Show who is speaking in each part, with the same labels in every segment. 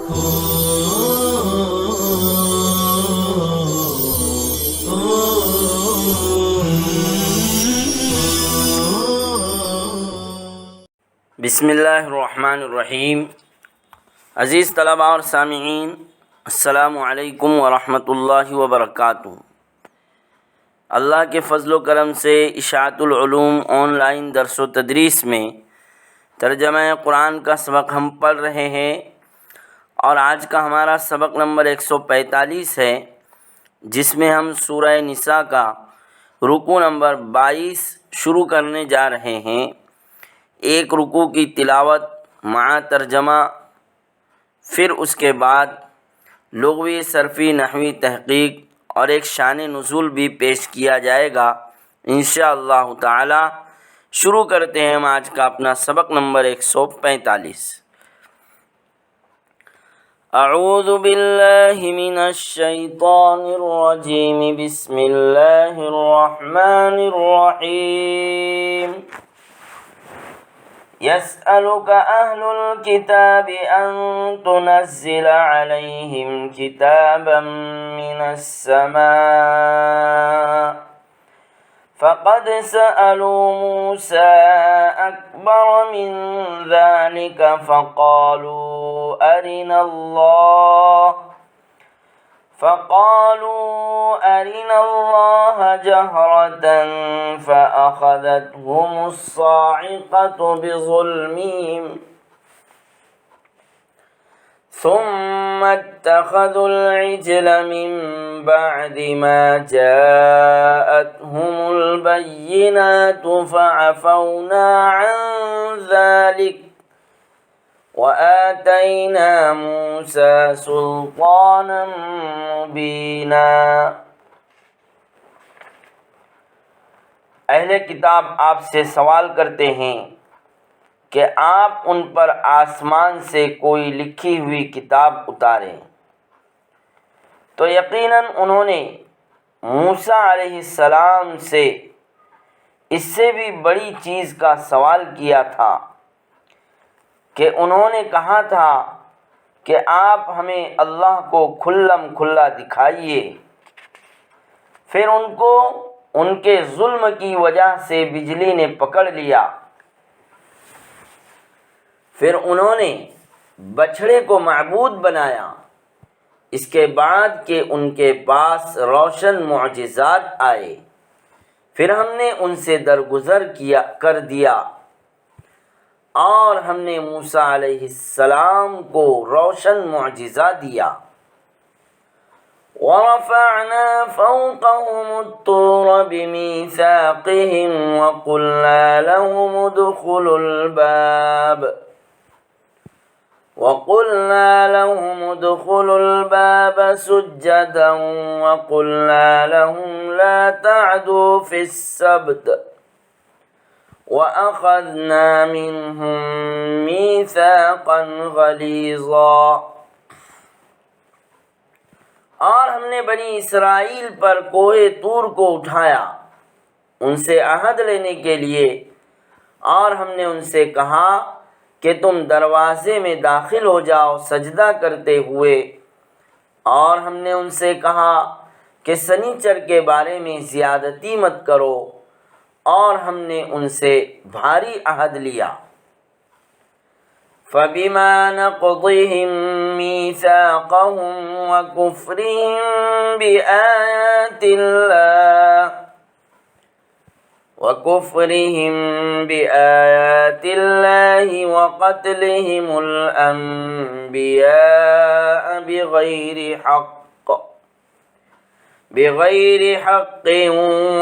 Speaker 1: بسم اللہ الرحمن الرحیم۔ عزیز طلباء اور سامعین، السلام علیکم ورحمۃ اللہ وبرکاتہ۔ اللہ کے فضل و کرم سے اشاعت العلوم آن لائن درس و تدریس میں ترجمہ قرآن کا سبق ہم پڑھ رہے ہیں، اور آج کا ہمارا سبق نمبر 145 ہے، جس میں ہم سورہ نساء کا رکوع نمبر 22 شروع کرنے جا رہے ہیں۔ ایک رکوع کی تلاوت مع ترجمہ، پھر اس کے بعد لغوی صرفی نحوی تحقیق اور ایک شان نزول بھی پیش کیا جائے گا انشاءاللہ تعالی۔ شروع کرتے ہیں ہم آج کا اپنا سبق نمبر 145۔ اعوذ باللہ من الشیطان الرجیم، بسم اللہ الرحمن الرحیم۔ يسألك أهل الكتاب أن تنزل عليهم كتابا من السماء فقد سألوا موسى أكبر من ذلك فقالوا أرنا الله جهرة فأخذتهم الصاعقة بظلمهم ثم اتخذوا العجل من بعد ما جاءتهم البينات فعفونا عن ذلك وآتينا موسى سلطانا مبينا۔ اہل کتاب آپ سے سوال کرتے ہیں کہ آپ ان پر آسمان سے کوئی لکھی ہوئی کتاب اتاریں، تو یقیناً انہوں نے موسیٰ علیہ السلام سے اس سے بھی بڑی چیز کا سوال کیا تھا کہ انہوں نے کہا تھا کہ آپ ہمیں اللہ کو کھلم کھلا دکھائیے۔ پھر ان کو ان کے ظلم کی وجہ سے بجلی نے پکڑ لیا، پھر انہوں نے بچھڑے کو معبود بنایا، اس کے بعد کہ ان کے پاس روشن معجزات آئے، پھر ہم نے ان سے درگزر کر دیا، اور ہم نے موسیٰ علیہ السلام کو روشن معجزہ دیا۔ وَرَفَعْنَا فَوْقَهُمُ الطُّورَ بِمِيثَاقِهِمْ وَقُلْنَا لَهُمُ ادْخُلُوا الْبَابَ سُجَّدًا وَقُلْنَا لَهُمْ لَا تَعْدُوا فِي السَّبْتِ وَأَخَذْنَا مِنْهُمْ مِيثَاقًا غَلِيظًا۔ اور ہم نے بنی اسرائیل پر کوہ طور کو اٹھایا ان سے عہد لینے کے لیے، اور ہم نے ان سے کہا کہ تم دروازے میں داخل ہو جاؤ سجدہ کرتے ہوئے، اور ہم نے ان سے کہا کہ سنیچر کے بارے میں زیادتی مت کرو، اور ہم نے ان سے بھاری عہد لیا۔ فَبِمَا نَقْضِهِم مِّيثَاقَهُمْ وَكُفْرِهِم بِآيَاتِ اللَّهِ وَقَتْلِهِمُ الْأَنبِيَاءَ بغیر حق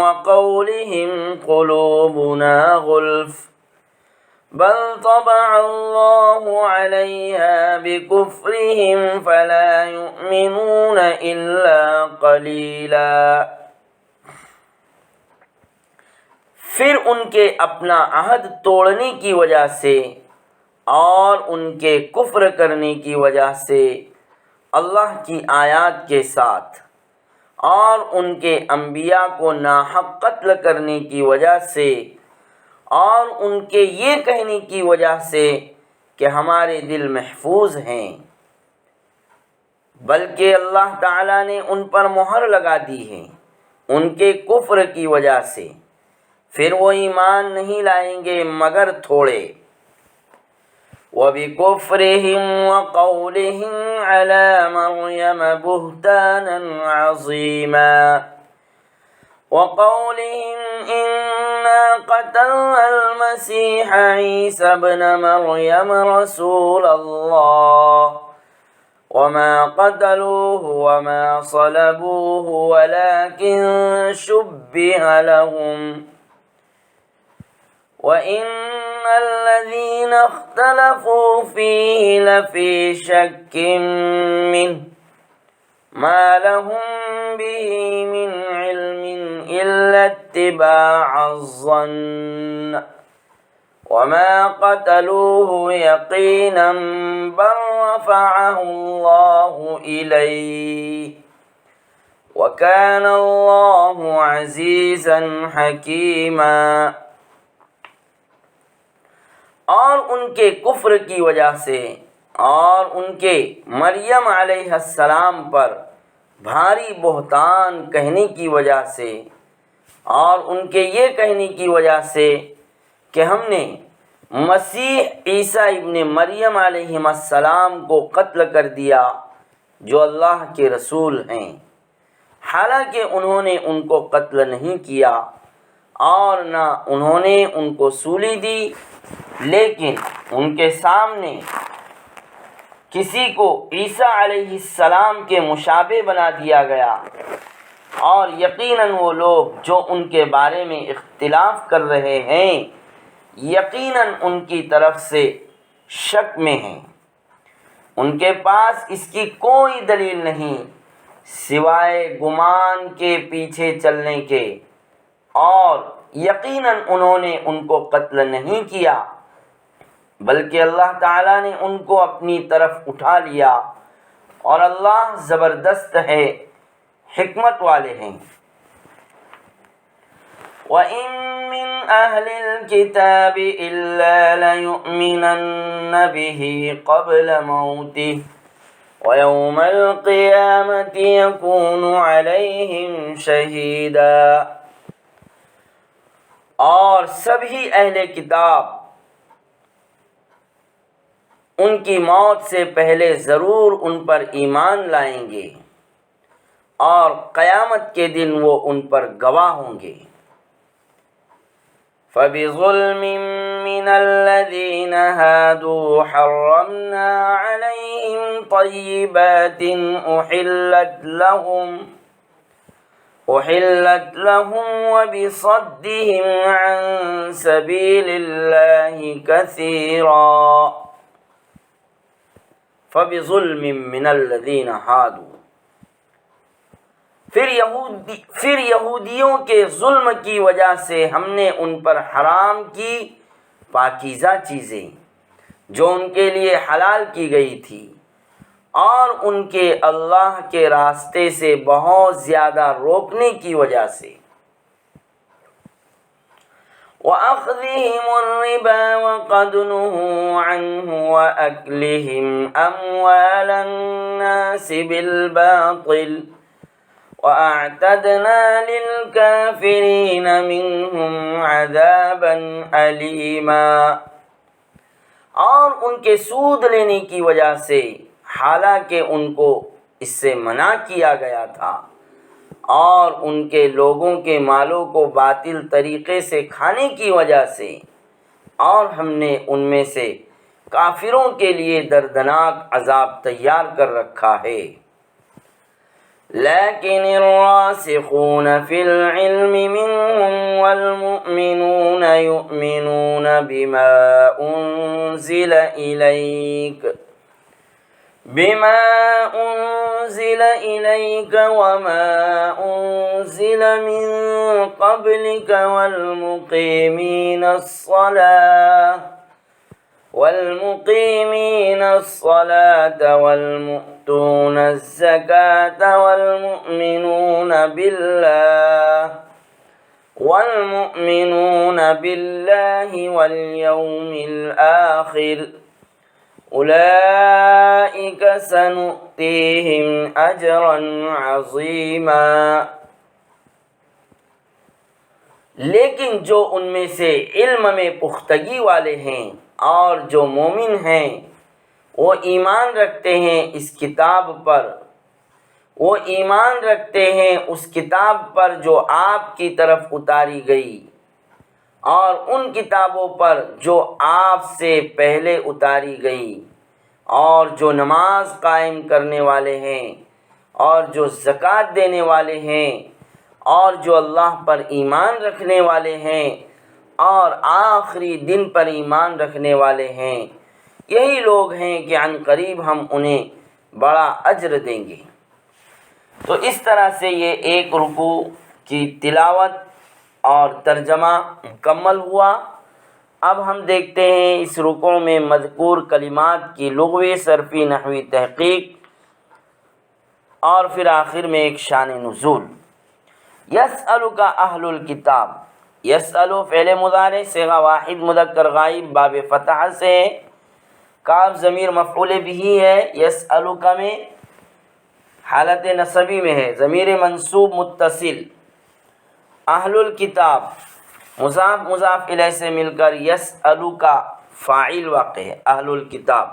Speaker 1: وقولهم قلوبنا غلف بل طبع الله عليها بكفرهم فلا يؤمنون إلا قليلا۔ پھر ان کے اپنا عہد توڑنے کی وجہ سے اور ان کے کفر کرنے کی وجہ سے اللہ کی آیات کے ساتھ اور ان کے انبیاء کو ناحق قتل کرنے کی وجہ سے اور ان کے یہ کہنے کی وجہ سے کہ ہمارے دل محفوظ ہیں، بلکہ اللہ تعالیٰ نے ان پر مہر لگا دی ہے ان کے کفر کی وجہ سے، پھر وہ ایمان نہیں لائیں گے مگر تھوڑے۔ وَبِكُفْرِهِمْ وَقَوْلِهِمْ عَلَى مَرْيَمَ بُهْتَانًا عَظِيمًا وَقَوْلِهِمْ إِنَّا قَتَلْنَا الْمَسِيحَ عِيسَى ابْنَ مَرْيَمَ رَسُولَ اللَّهِ وَمَا قَتَلُوهُ وَمَا صَلَبُوهُ وَلَكِنْ شُبِّهَ لَهُمْ وَإِنَّ الَّذِينَ اخْتَلَفُوا فِيهِ لَفِي شَكٍّ مِّنْهُ مَا لَهُمْ بِهِ مِنْ عِلْمٍ إِلَّا اتِّبَاعَ الظَّنِّ وَمَا قَتَلُوهُ يَقِينًا بَلْ رَفَعَهُ اللَّهُ إِلَيْهِ وَكَانَ اللَّهُ عَزِيزًا حَكِيمًا۔ اور ان کے کفر کی وجہ سے اور ان کے مریم علیہ السلام پر بھاری بہتان کہنے کی وجہ سے اور ان کے یہ کہنے کی وجہ سے کہ ہم نے مسیح عیسیٰ ابن مریم علیہ السلام کو قتل کر دیا جو اللہ کے رسول ہیں، حالانکہ انہوں نے ان کو قتل نہیں کیا اور نہ انہوں نے ان کو سولی دی، لیکن ان کے سامنے کسی کو عیسیٰ علیہ السلام کے مشابہ بنا دیا گیا، اور یقیناً وہ لوگ جو ان کے بارے میں اختلاف کر رہے ہیں یقیناً ان کی طرف سے شک میں ہیں، ان کے پاس اس کی کوئی دلیل نہیں سوائے گمان کے پیچھے چلنے کے، اور یقیناً انہوں نے ان کو قتل نہیں کیا بلکہ اللہ تعالیٰ نے ان کو اپنی طرف اٹھا لیا، اور اللہ زبردست ہے، حکمت والے ہیں۔ وَإِن مِّنْ أَهْلِ الْكِتَابِ إِلَّا لَيُؤْمِنَنَّ بِهِ قَبْلَ مَوْتِهِ وَيَوْمَ الْقِيَامَةِ يَكُونُ عَلَيْهِمْ شَهِيدًا۔ اور سبھی اہل کتاب ان کی موت سے پہلے ضرور ان پر ایمان لائیں گے اور قیامت کے دن وہ ان پر گواہ ہوں گے۔ فَبِظُلْمٍ مِّنَ الَّذِينَ هَادُوا حَرَّمْنَا عَلَيْهِمْ طَيِّبَاتٍ أُحِلَّتْ لَهُمْ وَبِصَدِّهِمْ عَن سَبِيلِ اللَّهِ كَثِيرًا۔ فَبِظُلْمٍ مِّنَ الَّذِينَ هَادُوا، پھر یہودیوں کے ظلم کی وجہ سے ہم نے ان پر حرام کی پاکیزہ چیزیں جو ان کے لیے حلال کی گئی تھی، اور ان کے اللہ کے راستے سے بہت زیادہ روکنے کی وجہ سے۔ وَأَخْذِهِمُ الرِّبَا وَقَدْ نُهُوا عَنْهُ وَأَكْلِهِمْ أَمْوَالَ النَّاسِ بِالْبَاطِلِ وَأَعْتَدْنَا لِلْكَافِرِينَ مِنْهُمْ عَذَابًا أَلِيمًا۔ اور ان کے سود لینے کی وجہ سے، حالانکہ ان کو اس سے منع کیا گیا تھا، اور ان کے لوگوں کے مالوں کو باطل طریقے سے کھانے کی وجہ سے، اور ہم نے ان میں سے کافروں کے لیے دردناک عذاب تیار کر رکھا ہے۔ لیکن الراسخون فی العلم منهم والمؤمنون یؤمنون بما انزل إليك وما أنزل من قبلك والمقيمين الصلاة والمؤتون الزكاة والمؤمنون بالله واليوم الآخر اولئک سنؤتیہم اجرا عظیما، لیکن جو ان میں سے علم میں پختگی والے ہیں اور جو مومن ہیں وہ ایمان رکھتے ہیں اس کتاب پر، وہ ایمان رکھتے ہیں اس کتاب پر جو آپ کی طرف اتاری گئی اور ان کتابوں پر جو آپ سے پہلے اتاری گئی، اور جو نماز قائم کرنے والے ہیں اور جو زکوٰۃ دینے والے ہیں اور جو اللہ پر ایمان رکھنے والے ہیں اور آخری دن پر ایمان رکھنے والے ہیں، یہی لوگ ہیں کہ عن قریب ہم انہیں بڑا اجر دیں گے۔ تو اس طرح سے یہ ایک رکوع کی تلاوت اور ترجمہ مکمل ہوا۔ اب ہم دیکھتے ہیں اس رکوع میں مذکور کلمات کی لغوی، صرفی، نحوی تحقیق، اور پھر آخر میں ایک شان نزول۔ یسألک اہل الکتاب، یسأل فعل مضارع صیغہ واحد مذکر غائب باب فتح سے، کاف ضمیر مفعول بھی ہے، یسألک میں حالت نصبی میں ہے، ضمیر منصوب متصل، اہل الکتاب مضاف مضاف الیہ سے مل کر یسألک فاعل واقع ہے، اہل الکتاب۔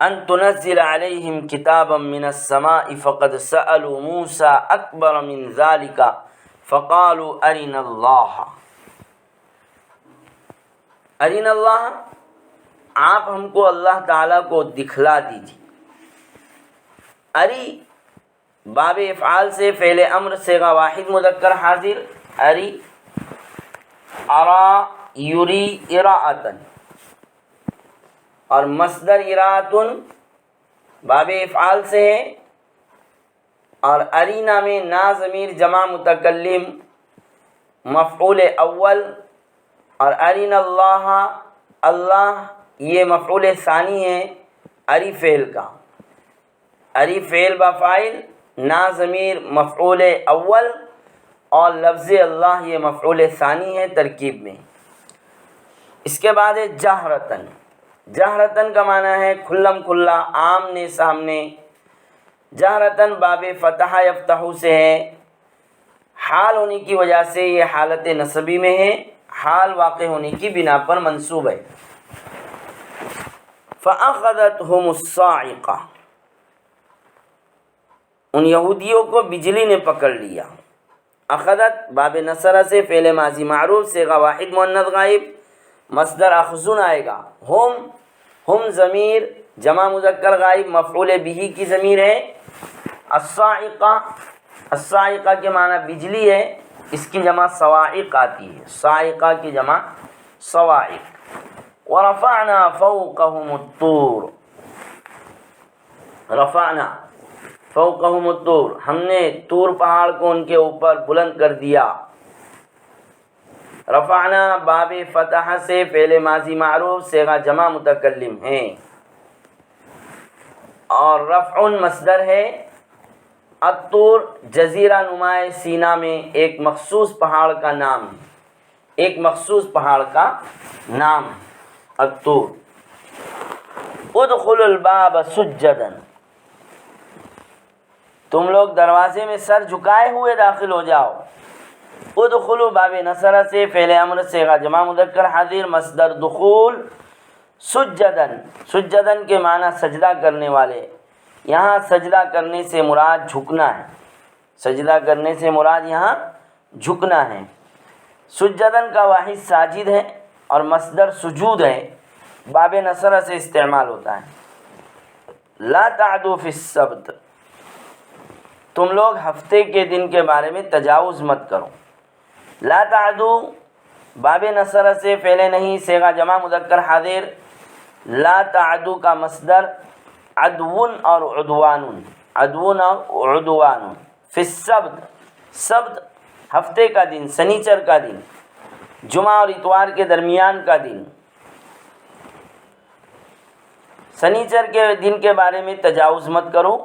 Speaker 1: ان تنزل علیہم کتابا من السماء فقد سألوا موسیٰ اکبر من ذلک فقالوا ارنا اللہ، ارنا اللہ، آپ ہم کو اللہ تعالیٰ کو دکھلا دیجیے۔ اری باب افعال سے فعل امر صیغہ واحد مذکر حاضر، اری، ارا، یری، اراءۃ، اور مصدر اراءۃ باب افعال سے ہے، اور ارینا میں نا ضمیر جمع متکلم مفعول اول، اور ارنا اللہ، اللہ یہ مفعول ثانی ہے اری فعل کا، اری فعل با فاعل، نا ضمیر مفعول اول، اور لفظ اللہ یہ مفعول ثانی ہے ترکیب میں۔ اس کے بعد ہے جہرتن، جہرتن کا معنی ہے کھلم کھلا، آمنے سامنے۔ جہرتن باب فتح یفتح سے ہے، حال ہونے کی وجہ سے یہ حالت نصبی میں ہے، حال واقع ہونے کی بنا پر منصوب ہے۔ فَأَخَذَتْهُمُ الصَّاعِقَةُ، ان یہودیوں کو بجلی نے پکڑ لیا۔ اخذت باب نصرہ سے فعل ماضی معروف صیغہ واحد مؤنث غائب، مصدر اخذن آئے گا، ہم ضمیر جمع مذکر غائب مفعول بھی کی ضمیر ہے۔ الصاعقہ، الصاعقہ کے معنی بجلی ہے، اس کی جمع صواعق آتی ہے، صاعقہ کی جمع صواعق۔ ورفعنا فوقهم الطور، رفعنا فوقهم الطور، ہم نے طور پہاڑ کو ان کے اوپر بلند کر دیا۔ رفعنا باب فتح سے فعل ماضی معروف صیغہ جمع متکلم ہیں، اور رفع مصدر ہے۔ الطور جزیرہ نمائے سینا میں ایک مخصوص پہاڑ کا نام ہے، ایک مخصوص پہاڑ کا نام ہے الطور۔ ادخلوا الباب سجدا، تم لوگ دروازے میں سر جھکائے ہوئے داخل ہو جاؤ۔ ادخلوا باب نصرہ سے فعل امر صیغہ جمع مذکر حاضر مصدر دخول، سجدن، سجدن کے معنی سجدہ کرنے والے، یہاں سجدہ کرنے سے مراد جھکنا ہے، سجدہ کرنے سے مراد یہاں جھکنا ہے۔ سجدن کا واحد ساجد ہے اور مصدر سجود ہے، باب نصرہ سے استعمال ہوتا ہے۔ لا تعدوا فی السبت، تم لوگ ہفتے کے دن کے بارے میں تجاوز مت کرو۔ لا تعدوا باب نصرہ سے فعل نہیں صیغہ جمع مذکر حاضر، لا تعدوا کا مصدر عدون اور عدوان، عدون اور عدوان۔ فی السبت، سبت ہفتے کا دن، سنیچر کا دن، جمعہ اور اتوار کے درمیان کا دن، سنیچر کے دن کے بارے میں تجاوز مت کرو۔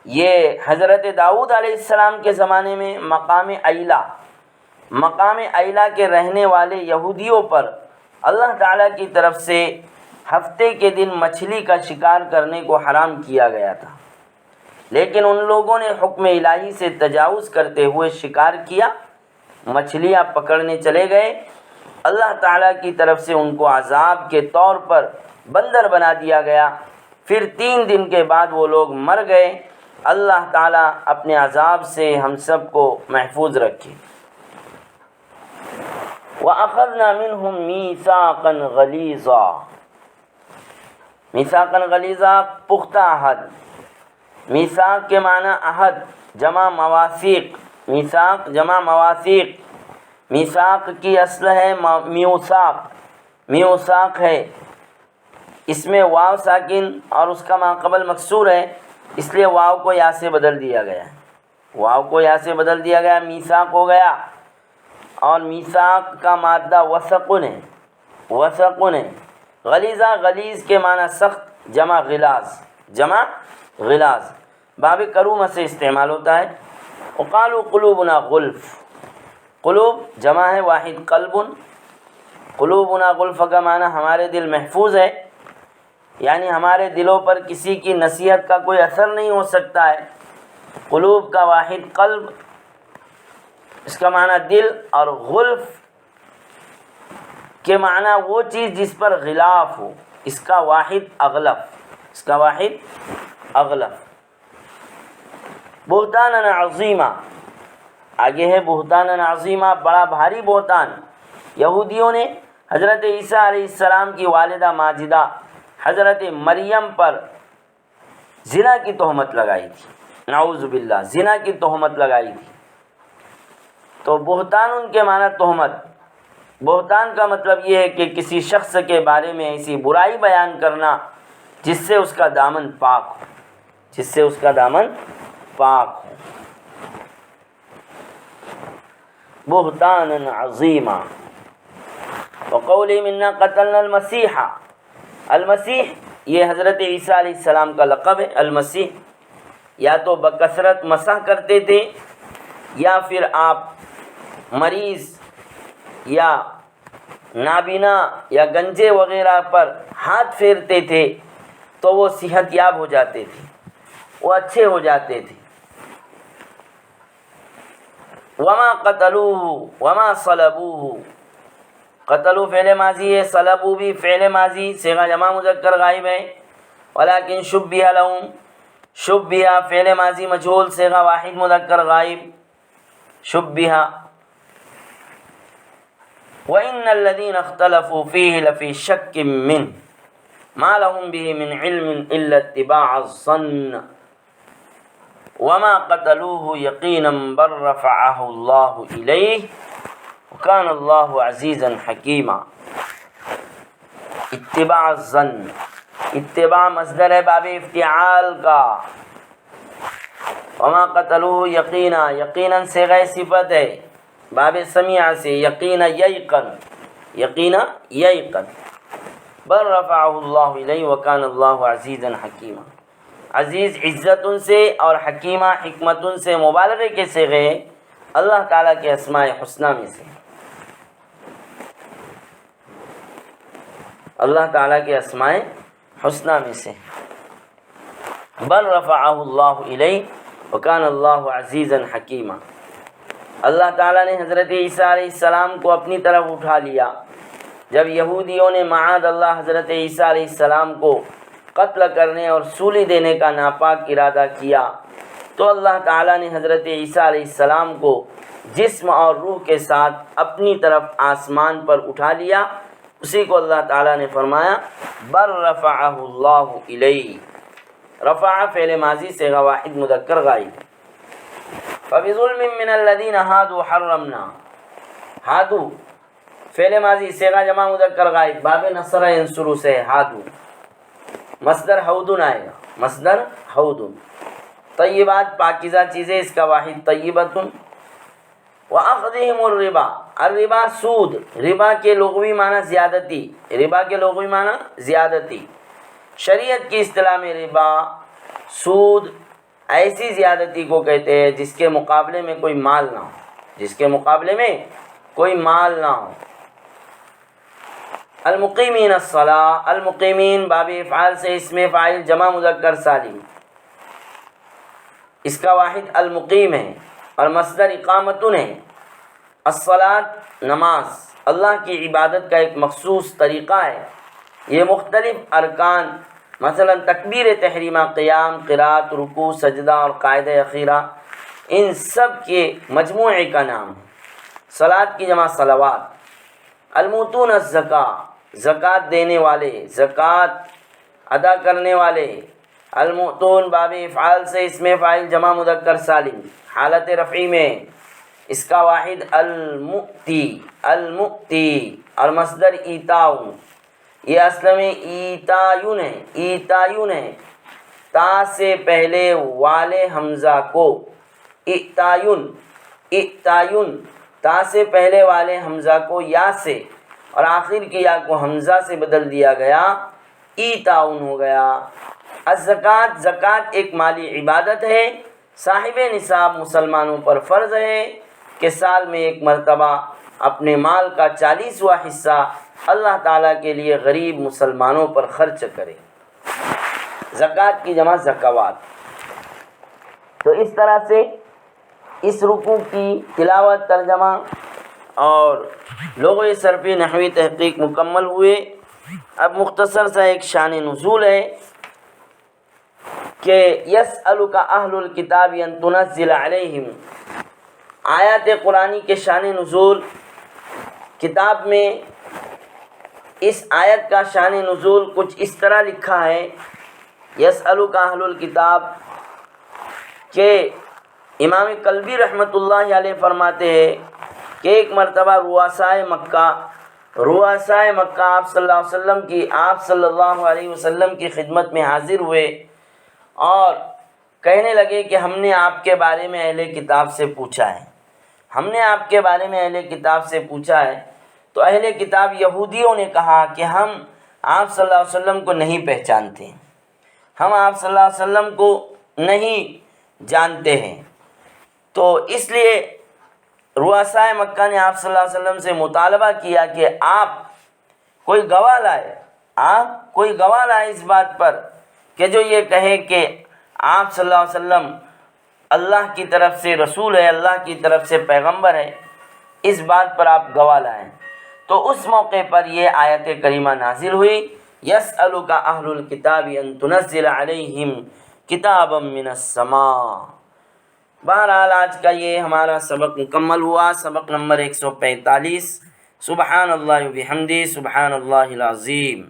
Speaker 1: یہ حضرت داؤد علیہ السلام کے زمانے میں مقام ایلہ، مقام ایلہ کے رہنے والے یہودیوں پر اللہ تعالیٰ کی طرف سے ہفتے کے دن مچھلی کا شکار کرنے کو حرام کیا گیا تھا، لیکن ان لوگوں نے حکم الہی سے تجاوز کرتے ہوئے شکار کیا، مچھلیاں پکڑنے چلے گئے۔ اللہ تعالیٰ کی طرف سے ان کو عذاب کے طور پر بندر بنا دیا گیا، پھر 3 دن کے بعد وہ لوگ مر گئے۔ اللہ تعالیٰ اپنے عذاب سے ہم سب کو محفوظ رکھے۔ وَأَخَذْنَا مِنْهُمْ مِيثَاقًا غَلِيظًا، میثاقاً غلیظا پختہ عہد۔ میثاق کے معنی عہد جمع مواثیق، میثاق جمع مواثیق۔ میثاق کی اصل ہے میوثاق، میوثاق ہے، اس میں واو ساکن اور اس کا ما قبل مکسور ہے، اس لیے واو کو یا سے بدل دیا گیا، واو کو یا سے بدل دیا گیا، میثاق ہو گیا۔ اور میثاق کا مادہ وثقن ہے، وثقن ہے۔ غلیظہ غلیظ کے معنی سخت جمع غلاظ، جمع غلاظ، باب کرومہ سے استعمال ہوتا ہے۔ وقالوا قلوبنا غلف، قلوب جمع ہے واحد قلب، قلوبنا غلف کا معنی ہمارے دل محفوظ ہے، یعنی ہمارے دلوں پر کسی کی نصیحت کا کوئی اثر نہیں ہو سکتا ہے۔ قلوب کا واحد قلب، اس کا معنی دل، اور غلف کے معنی وہ چیز جس پر غلاف ہو، اس کا واحد اغلف، اس کا واحد اغلف۔ بہتانا عظیمہ، آگے ہے بہتانا عظیمہ، بڑا بھاری بہتان۔ یہودیوں نے حضرت عیسیٰ علیہ السلام کی والدہ ماجدہ حضرت مریم پر زنا کی تہمت لگائی تھی، نعوذ باللہ، زنا کی تہمت لگائی تھی۔ تو بہتان ان کے معنی تہمت۔ بہتان کا مطلب یہ ہے کہ کسی شخص کے بارے میں ایسی برائی بیان کرنا جس سے اس کا دامن پاک ہو، جس سے اس کا دامن پاک ہو۔ بہتانا عظیما۔ وقولہم انا قتلنا المسیح، المسیح یہ حضرت عیسیٰ علیہ السلام کا لقب ہے۔ المسیح یا تو بکثرت مسح کرتے تھے، یا پھر آپ مریض یا نابینا یا گنجے وغیرہ پر ہاتھ پھیرتے تھے تو وہ صحت یاب ہو جاتے تھے، وہ اچھے ہو جاتے تھے۔ وما قتلوه وما صلبوه، قتلوا فعل ماضی ہے، صلبوا بھی فعل ماضی، صیغہ جمع مذکر غائب ہے۔ ولكن شبہ لهم، شبہ فعل ماضی مجہول، صیغہ واحد مذکر غائب، شبہ۔ وَإِنَّ الَّذِينَ اخْتَلَفُوا فِيهِ لَفِي شَكٍّ مِّنْهُ مَا لَهُمْ بِهِ مِنْ عِلْمٍ إِلَّا اتِّبَاعَ الظَّنِّ وَمَا قَتَلُوهُ يَقِينًا بَلْ رَفَعَهُ اللَّهُ إِلَيْهِ وَكَانَ اللَّهُ عَزِيزًا حَكِيمًا۔ اتباع الظَّنِّ، اتباع مصدر ہے باب افتعال کا۔ وما قتلوه یقینا، یقینا صیغہ صفت ہے باب سمیع سے، یقینا یقین، یقینا یقین۔ بل رفعہ اللہ الیہ وکان اللہ عزیزا حکیما، عزیز عزت سے اور حکیمہ حکمت سے مبالغے کے صیغے اللہ تعالیٰ کے اسماء حسنہ میں سے، اللہ تعالیٰ کے اسماء حسنہ میں سے۔ بل رفعہ اللہ الیہ وکان اللہ عزیزا حکیما، اللہ تعالیٰ نے حضرت عیسیٰ علیہ السلام کو اپنی طرف اٹھا لیا۔ جب یہودیوں نے معاذ اللہ حضرت عیسیٰ علیہ السلام کو قتل کرنے اور سولی دینے کا ناپاک ارادہ کیا تو اللہ تعالیٰ نے حضرت عیسیٰ علیہ السلام کو جسم اور روح کے ساتھ اپنی طرف آسمان پر اٹھا لیا۔ اسی کو اللہ تعالیٰ نے فرمایا بل رفعہ اللہ الیہ، رفع فعل ماضی صیغہ واحد مذکر غائب۔ فَبِظُلْمٍ مِّنَ الَّذِينَ هَادُوا حَرَّمْنَا، ہادو فعل ماضی صیغہ جمع مذکر غائب، باب نصر ینصر سے ہادو، مصدر حودن آئے گا، مصدر حودن۔ طیبات پاکیزہ چیزیں، اس کا واحد طیبتن۔ وَأَخْذِهِمُ الرِّبَا، الربا سود، ربا کے لغوی معنی زیادتی، ربا کے لغوی معنی زیادتی۔ شریعت کی اصطلاح میں ربا سود ایسی زیادتی کو کہتے ہیں جس کے مقابلے میں کوئی مال نہ ہو، جس کے مقابلے میں کوئی مال نہ ہو۔ المقیمین الصلاۃ، المقیمین باب افعال سے اسم فاعل جمع مذکر سالم، اس کا واحد المقیم ہے اور مصدر اقامتن ہے۔ الصلاۃ نماز اللہ کی عبادت کا ایک مخصوص طریقہ ہے، یہ مختلف ارکان مثلا تکبیر تحریمہ، قیام، قرات، رکوع، سجدہ اور قاعدہ اخیرہ، ان سب کے مجموعے کا نام ہے۔ صلاۃ کی جمع صلوات۔ الموتون الزکاۃ، زکوٰۃ دینے والے، زکوٰۃ ادا کرنے والے۔ الموتون باب افعال سے اسم فاعل جمع مذکر سالم، حالت رفعی میں، اس کا واحد المؤتی، المؤتی اور مصدر ایتاؤن، یہ اصل میں ایتایون ہے، ایتایون ہے، تا سے پہلے والے حمزہ کو، ایتایون، ایتایون، تا سے پہلے والے حمزہ کو یا سے اور آخر کی یا کو حمزہ سے بدل دیا گیا، ایتاؤن ہو گیا۔ الزکوٰۃ، زکوٰۃ ایک مالی عبادت ہے، صاحب نصاب مسلمانوں پر فرض ہے کہ سال میں ایک مرتبہ اپنے مال کا 40واں حصہ اللہ تعالیٰ کے لیے غریب مسلمانوں پر خرچ کرے۔ زکوٰۃ کی جمع زکوات۔ تو اس طرح سے اس رکوع کی تلاوت، ترجمہ اور لغوی صرفی نحوی تحقیق مکمل ہوئے۔ اب مختصر سا ایک شان نزول ہے کہ یسألک اہل الکتاب ان تنزل علیہم، آیات قرآنی کے شان نزول کتاب میں اس آیت کا شان نزول کچھ اس طرح لکھا ہے، یسألک اہل الکتاب، کہ امام قلبی رحمۃ اللہ علیہ فرماتے ہیں کہ ایک مرتبہ رؤسائے مکہ آپ صلی اللہ علیہ وسلم کی خدمت میں حاضر ہوئے اور کہنے لگے کہ ہم نے آپ کے بارے میں اہل کتاب سے پوچھا ہے، ہم نے آپ کے بارے میں اہل کتاب سے پوچھا ہے۔ تو اہل کتاب یہودیوں نے کہا کہ ہم آپ صلی اللہ علیہ وسلم کو نہیں پہچانتے، ہم آپ صلی اللہ علیہ وسلم کو نہیں جانتے ہیں۔ تو اس لیے رؤسائے مکہ نے آپ صلی اللہ علیہ وسلم سے مطالبہ کیا کہ آپ کوئی گواہ لائے اس بات پر کہ جو یہ کہے کہ آپ صلی اللہ علیہ وسلم اللہ کی طرف سے رسول ہے، اللہ کی طرف سے پیغمبر ہے، اس بات پر آپ گواہ لائیں۔ تو اس موقع پر یہ آیت کریمہ نازل ہوئی، یسألک اہل الکتاب ان تنزل علیہم کتابا من السماء۔ بہرحال آج کا یہ ہمارا سبق مکمل ہوا، سبق نمبر 145۔ سبحان اللہ و بحمدہ، سبحان اللہ العظیم۔